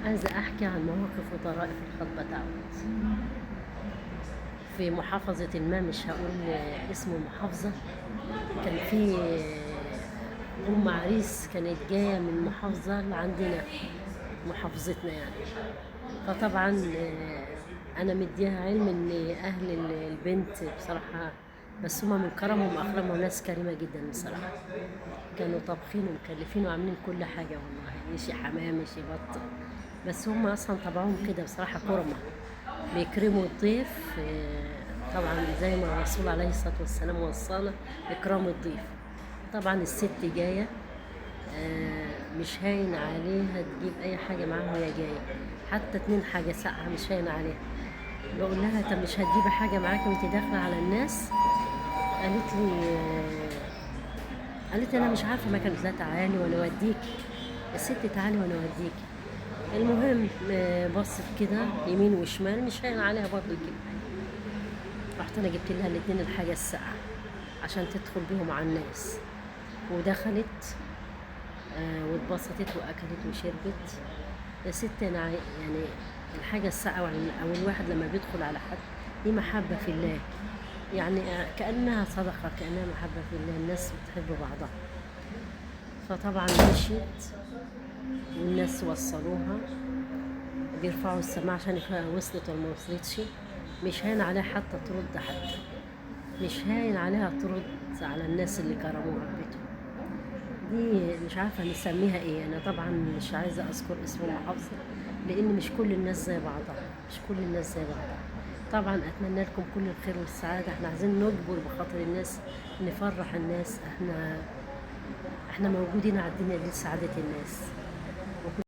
عايزة أحكي عن مواقف وطرائف الخطبة دعوت في محافظة ما، مش هقول اسم المحافظة. كان في أم عريس كانت جاية من محافظة لعندنا، محافظتنا يعني. فطبعا أنا مديها علم إن أهل البنت بصراحة، بس هما من كرمهم وأكرمهم ناس كريمة جدا بصراحة. كانوا طابخين ومكلفين وعاملين كل حاجة، والله يشي حمام يشي بط. بس هم أصلا طبعهم كده بصراحة كرمة، بيكرموا الضيف. طبعا زي ما الرسول عليه الصلاة والسلام وصانا إكرام الضيف. طبعا الست جاية، مش هاين عليها تجيب أي حاجة معاها وهي جاية، حتى 2 حاجة ساقعة مش هاين عليها. بقول لها طب مش هتجيبي حاجة معاكي وانت داخلة على الناس؟ قالت لي انا مش عارفه مكان. قلت لها تعالي وانا اوديكي يا ستي، تعالي وانا اوديكي. المهم بصت كده يمين وشمال، مش هين عليها برضه تجيب حاجه. رحت انا جبت لها الاتنين الحاجه الساقعه عشان تدخل بيهم على الناس، ودخلت واتبسطت واكلت وشربت. يا ستي انا يعني الحاجه الساقعه او الواحد لما بيدخل على حد دي محبه في الله، يعني كأنها صدقة، كأنها محبة في الله، الناس بتحب بعضها. فطبعا مشيت والناس وصلوها، بيرفعوا السماعة عشان يفهم وصلت ولا ما وصلتش. مش هاين عليها حتى ترد، حتى مش هاين عليها ترد على الناس اللي كرموها في بيتهم. دي مش عارفة نسميها ايه. انا طبعا مش عايزة اذكر اسم المحافظة، لان مش كل الناس زي بعضها، مش كل الناس زي بعضها. طبعا اتمنى لكم كل الخير والسعادة. احنا عايزين نجبر بخاطر الناس، نفرح الناس. احنا موجودين على الدنيا دي لسعادة الناس.